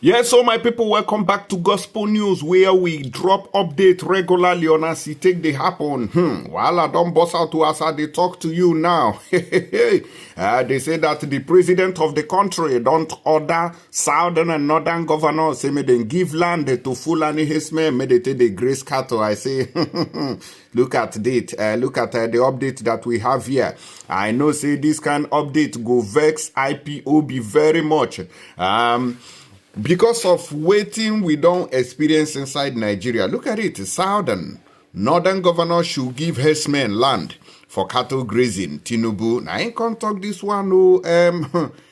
Yes, so my people, welcome back to Gospel News, where we drop update regularly on as it take they happen. While I don't bust out to us, they talk to you now. They say that the president of the country don't order southern and northern governors say may they give land to Fulani Herdsmen, may they take the grace cattle. I say, look at it. Look at the update that we have here. I know say this kind of update go vex IPOB very much. Because of waiting we don't experience inside Nigeria. Look at it. Southern, northern governors should give herdsmen land for cattle grazing. Tinubu. Now I can't talk this one. No,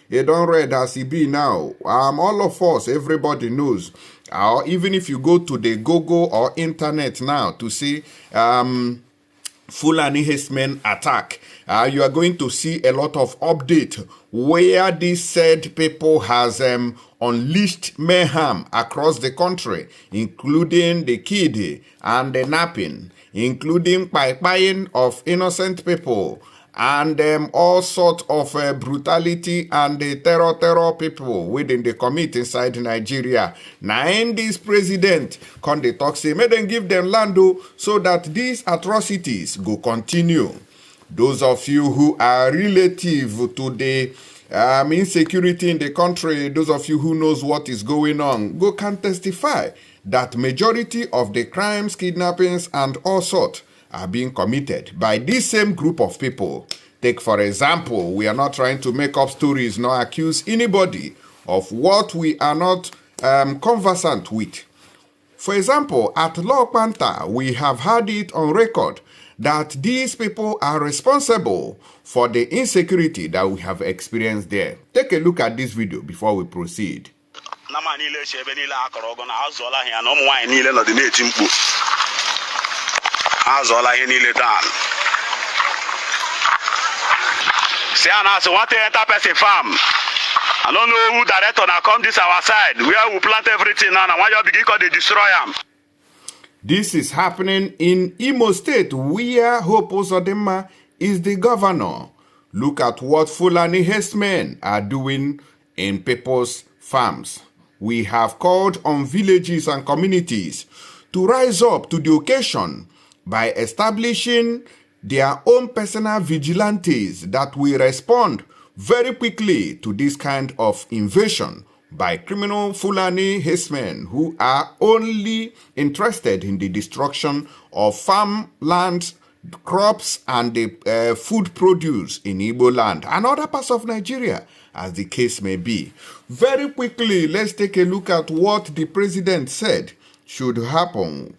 you don't read as it be now. All of us, everybody knows. Even if you go to the Google or internet now to see Fulani Herdsmen Àttàck, you are going to see a lot of update where these said people has unleashed mayhem across the country, including the kiddie and the napping, including paying of innocent people, and all sorts of brutality and the terror people within the commit inside Nigeria. Now, in this president, can they talk say, may them give them land so that these atrocities go continue. Those of you who are relative to the insecurity in the country, those of you who knows what is going on, go can testify that majority of the crimes, kidnappings, and all sorts are being committed by this same group of people. Take, for example, we are not trying to make up stories nor accuse anybody of what we are not conversant with. For example, at Law Panther, we have had it on record that these people are responsible for the insecurity that we have experienced there. Take a look at this video before we proceed. So want to enter person farm. I don't know who director now come this our side where we plant everything now. Why you begin to destroy them? This is happening in Imo State, where Hope Uzodinma is the governor. Look at what Fulani Herdsmen are doing in people's farms. We have called on villages and communities to rise up to the occasion by establishing their own personal vigilantes that will respond very quickly to this kind of invasion by criminal Fulani Herdsmen who are only interested in the destruction of farmlands, crops, and the food produce in Igbo land and other parts of Nigeria, as the case may be. Very quickly, let's take a look at what the president said should happen.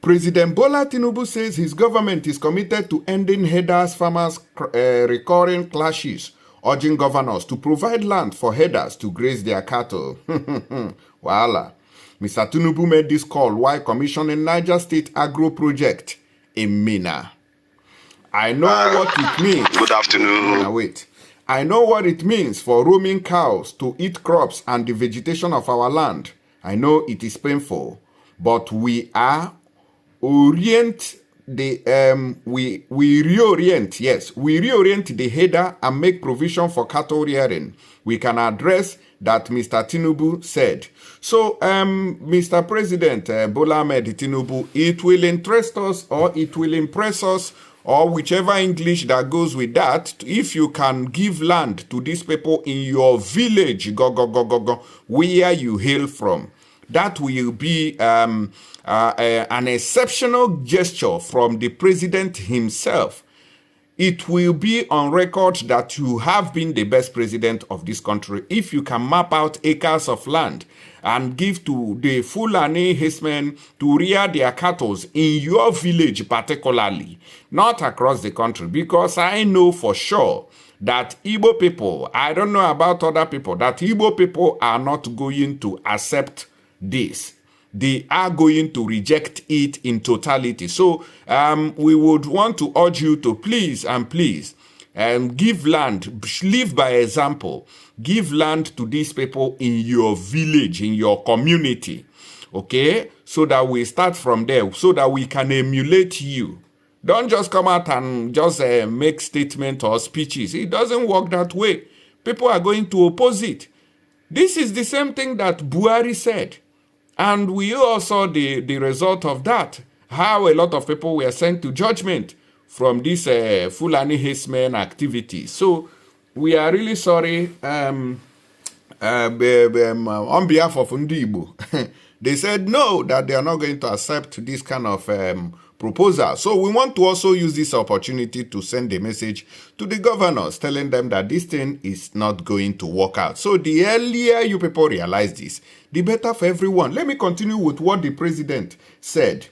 President Bola Tinubu says his government is committed to ending herders-farmers recurring clashes, urging governors to provide land for herders to graze their cattle. Voila. Mr. Tinubu made this call while commissioning Niger State Agro Project in Minna. I know what it means. Good afternoon. Wait. I know what it means for roaming cows to eat crops and the vegetation of our land. I know it is painful, but we reorient the header and make provision for cattle rearing. We can address that, Mr. Tinubu said. So, Mr. President Bola Ahmed Tinubu, it will interest us or it will impress us, or whichever English that goes with that, if you can give land to these people in your village, where you hail from. That will be an exceptional gesture from the president himself. It will be on record that you have been the best president of this country if you can map out acres of land and give to the Fulani Herdsmen to rear their cattle in your village particularly, not across the country, because I know for sure that Igbo people, I don't know about other people, that Igbo people are not going to accept this. They are going to reject it in totality. So we would want to urge you to please give land, live by example, give land to these people in your village, in your community, okay? So that we start from there, so that we can emulate you. Don't just come out and just make statements or speeches. It doesn't work that way. People are going to oppose it. This is the same thing that Buhari said. And we all saw the result of that. How a lot of people were sent to judgment from this Fulani Herdsmen activity. So we are really sorry on behalf of Ndibo. They said no, that they are not going to accept this kind of proposal. So we want to also use this opportunity to send a message to the governors, telling them that this thing is not going to work out. So the earlier you people realize this, the better for everyone. Let me continue with what the president said.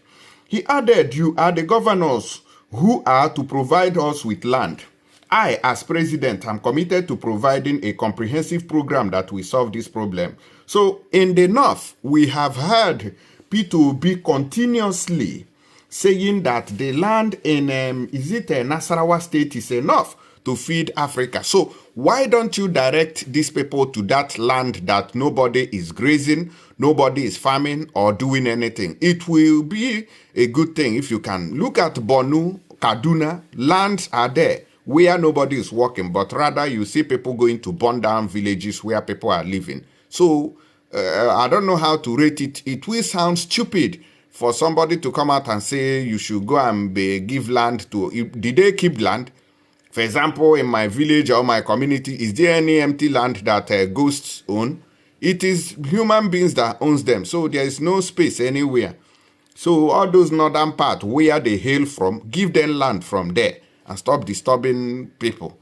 He added, you are the governors who are to provide us with land. I, as president, am committed to providing a comprehensive program that will solve this problem. So in the north, we have heard P2B continuously saying that the land in, Nasarawa state is enough to feed Africa. So why don't you direct these people to that land that nobody is grazing, nobody is farming or doing anything? It will be a good thing if you can. Look at Borno, Kaduna, lands are there where nobody is working, but rather you see people going to burn down villages where people are living. So I don't know how to rate it. It will sound stupid for somebody to come out and say you should go and give land to... Did they keep land? For example, in my village or my community, is there any empty land that ghosts own? It is human beings that owns them. So there is no space anywhere. So all those northern parts where they hail from, give them land from there and stop disturbing people.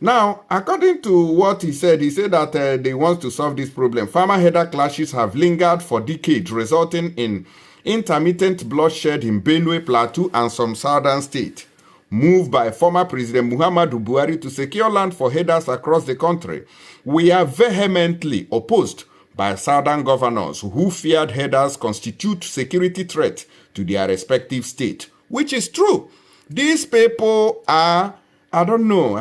Now, according to what he said that they want to solve this problem. Farmer-header clashes have lingered for decades, resulting in intermittent bloodshed in Benue, Plateau, and some southern states. Move by former President Muhammadu Buhari to secure land for herders across the country, we are vehemently opposed by southern governors who feared herders constitute security threat to their respective state, which is true. These people are, I don't know.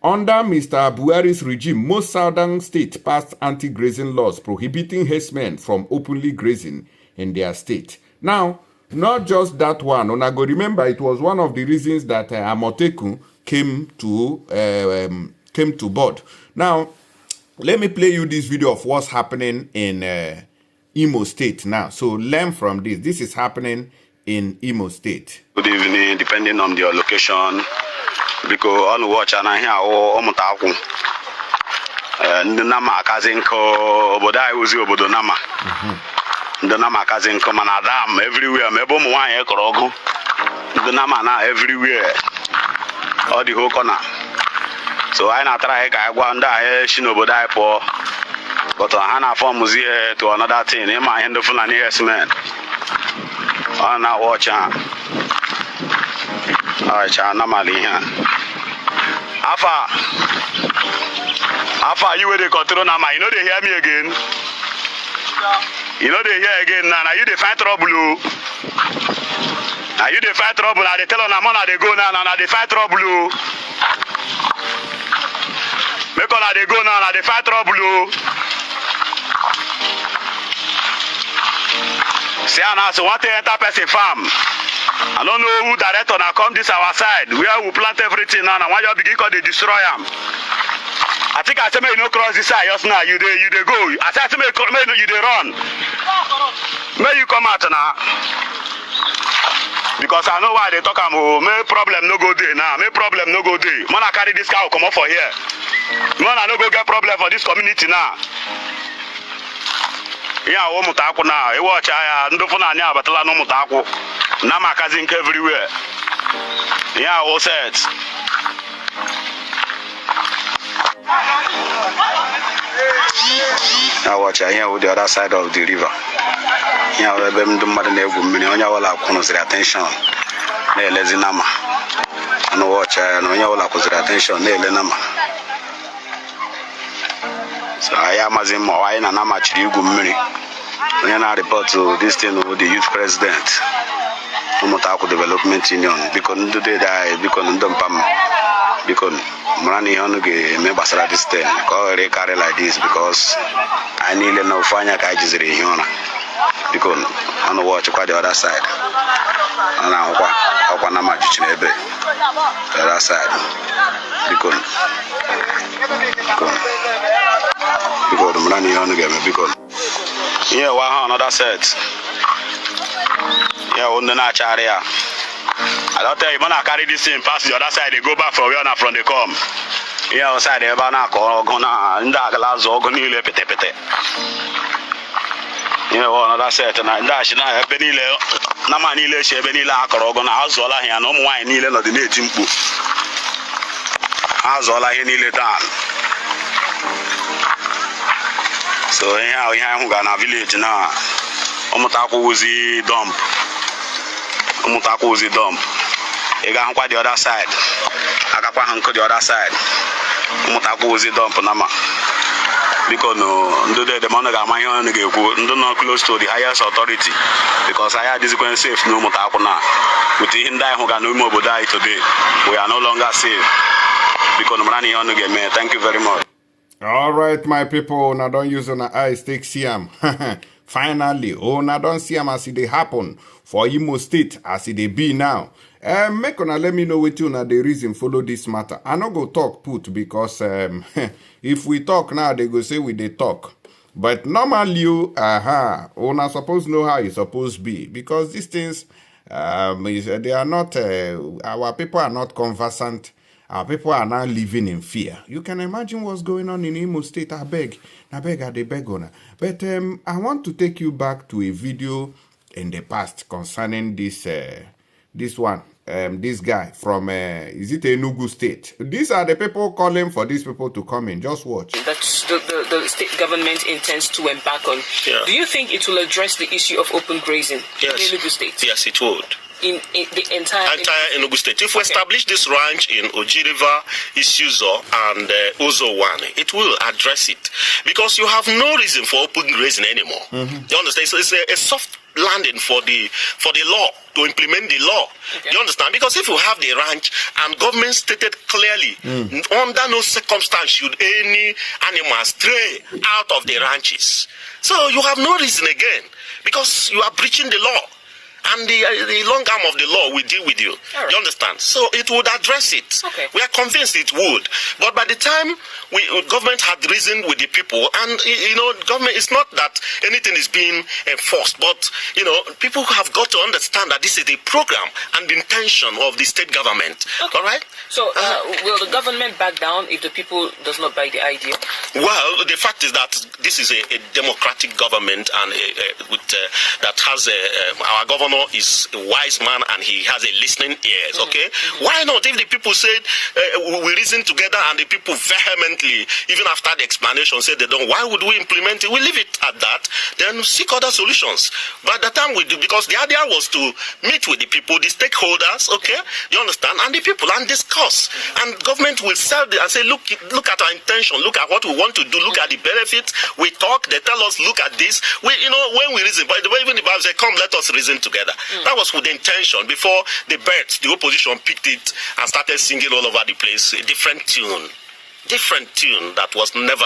Under Mr. Buhari's regime, most southern states passed anti-grazing laws prohibiting herdsmen from openly grazing in their state. Now, not just that one. And I go remember it was one of the reasons that Amotekun came to board. Now, let me play you this video of what's happening in Imo State now. So learn from this. This is happening in Imo State. Good evening, depending on your location. Because all watch and I hear Omutaku. Nama Kazinko, Bodai Uzi Obodonama. The Nama Kazinko Manadam everywhere. Mebo Mwa Ekorogo. The Nama now everywhere. All the whole corner. So I na try I go under Shinobodai po. But I na form here to another thing. In my hand of Fulani Herdsmen. I na watch Alright, normally here. Afa, you will control Nama. You know they hear me again. You know they hear again now. Now you they find trouble. Now you they find trouble. Now they tell on Nama they go now. Now they find trouble. Make all they go now. Now they find trouble. See now, so what they enter person farm. I don't know who director now come this our side where we plant everything now. And when you begin to destroy them. I think I say you no cross this side just now. You they go. I say you they run. May you come out now. Because I know why they talk about may problem no go there now. May problem no go there. Man I carry this cow come up for here. Man I no go get problem for this community now. Yeah, Omutaku now. You watch I ndo Fulani abatala no Mutaku. Nama Kazinko everywhere. Yeah, all set. Now watch I here with the other side of the river. Yeah, we have the mother never million wala kunozira attention. Ne lezi nama. No watch I no wala kunozira attention ne le nama. So I am as in Mawai na nama chiri gumiri. When I report to this thing with the youth president. Umutaku Development Union because today die because Ndompam because Murani Honuge me basara this thing call carry like this because I need to know fanya kajizire hiona because I want to watch quite the other side. na ọkwa na majichi n'ebe the other side biko mara na ihe ọnụ ga-eme biko ihe wa ha another set yeah ndị na-achagharị ya I don't tell you man I carry this thing pass the other side they go back from where na from they come yeah outside ebe a na-akọ ọgụ na ndị agala azụ ọgụ niile pete yeah another set na ndị achị na ebe niile na ma niile chi ebe niile akọrọ ọgụ na azụọla ya na ụmụ nwaanyị niile nọ dị na-eti mkpu azụọla ihe niile taa so ihe ahụ ga na village na ụmụtakwụzi dump ị ga-ahụkwa the other side akakwa ha nkụ the other side ụmụtakwụzi dump na ma biko no ndị demanụ ga-ama ihe ọnụ ga-ekwu ndị nọ close to the highest authority because anyị adịzikwa safe na ụmụtakwụ na with ihe ndị anyị hụ ga n'ime obodo anyị today we are no longer safe biko no mara na ihe ọnụ ga-eme. Thank you very much. All right, my people, now don't use on the eyes, take see them. Finally, now don't see them as they happen for Imo State as they be now. Make una let me know what you know the reason follow this matter. I not go talk put because if we talk now, they go say we they talk. But normally, una supposed know how it's supposed to be because these things, they are not. Our people are not conversant. Our people are now living in fear. You can imagine what's going on in Imo State. I beg, I beg on. But I want to take you back to a video in the past concerning this one. This guy from is it Enugu State? These are the people calling for these people to come in. Just watch. That the state government intends to embark on. Yeah. Do you think it will address the issue of open grazing in Enugu State? Yes, it would. In the entire Enugu State. If we establish this ranch in Oji River, Isuzo, and Uzowani, it will address it. Because you have no reason for open grazing anymore. You understand? So it's a soft landing for the law, to implement the law. Okay. You understand? Because if you have the ranch and government stated clearly, under no circumstance should any animal stray out of the ranches. So you have no reason again, because you are breaching the law. And the long arm of the law will deal with you. Right. You understand? So it would address it. Okay. We are convinced it would. But by the time government had reasoned with the people, and government, it's not that anything is being enforced, but people have got to understand that this is the program and the intention of the state government. Okay. All right? So will the government back down if the people does not buy the idea? Well, the fact is that this is a democratic government, and that has our governor is a wise man and he has a listening ears. Okay, why not? If the people said we reason together and the people vehemently, even after the explanation, said they don't, why would we implement it? We leave it at that, then seek other solutions. By the time we do, because the idea was to meet with the people, the stakeholders, okay, you understand, and the people, and discuss, and government will sell and say, look at our intention, look at what we want to do, look at the benefits. We talk, they tell us, look at this. When we reason, by the way, even the Bible says, come, let us reason together. That was with the intention. Before the birds, the opposition picked it and started singing all over the place a different tune that was never,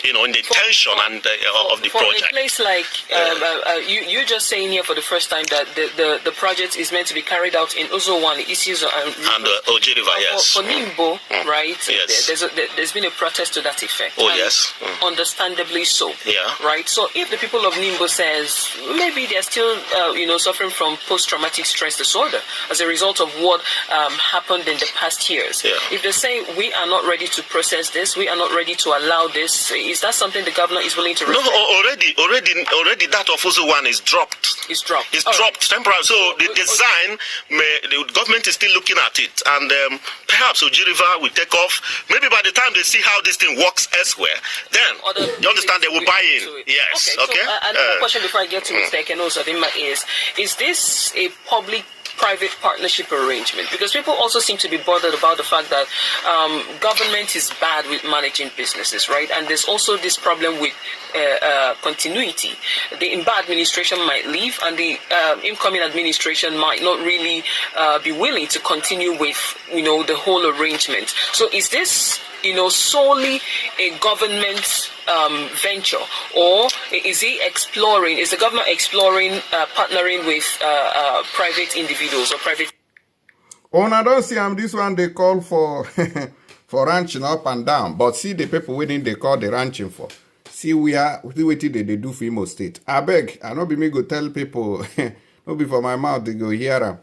in the intention of the project. For a place like, you're just saying here for the first time that the project is meant to be carried out in Uzowani, Isuzo, and Oji River, yes. For Nimbo, right? Yes. There's been a protest to that effect. Oh, yes. Understandably so. Yeah. Right? So if the people of Nimbo says, maybe they're still, suffering from post-traumatic stress disorder as a result of what happened in the past years. Yeah. If they say, we are not ready to process this, we are not ready to allow this, is that something the governor is willing to respect? No, already that of Uzowani is dropped. It's dropped. It's dropped temporarily. So the design, the government is still looking at it, and perhaps Oji River will take off. Maybe by the time they see how this thing works elsewhere, then you understand they will buy in. Yes. Okay. So, another question before I get to Mr. Ekeno's Adima is this a public-private partnership arrangement? Because people also seem to be bothered about the fact that government is bad with managing businesses, right? And there's also this problem with continuity. The Imba administration might leave, and the incoming administration might not really be willing to continue with, the whole arrangement. So is this, solely a government venture, or is the government exploring partnering with private individuals or private? Oh, I don't see this one they call for for ranching up and down, but see the people waiting they call the ranching for. See waiting they do for Imo State. I beg, I know be me go tell people, no be for my mouth they go hear them.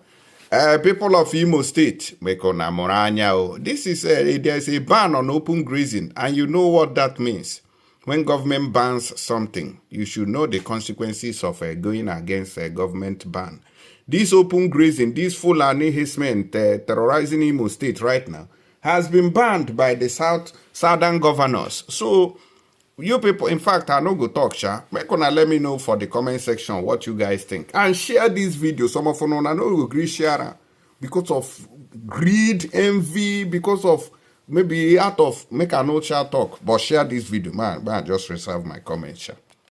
People of Imo State, this is there's a ban on open grazing, and you know what that means. When government bans something, you should know the consequences of going against a government ban. This open grazing, this Fulani Herdsmen terrorizing Imo State right now, has been banned by the southern governors. So, you people, in fact, I no go talk, let me know for the comment section what you guys think. And share this video. Some of you I know you agree share because of greed, envy, because of maybe out of make a no chat talk. But share this video, man. Just reserve my comment,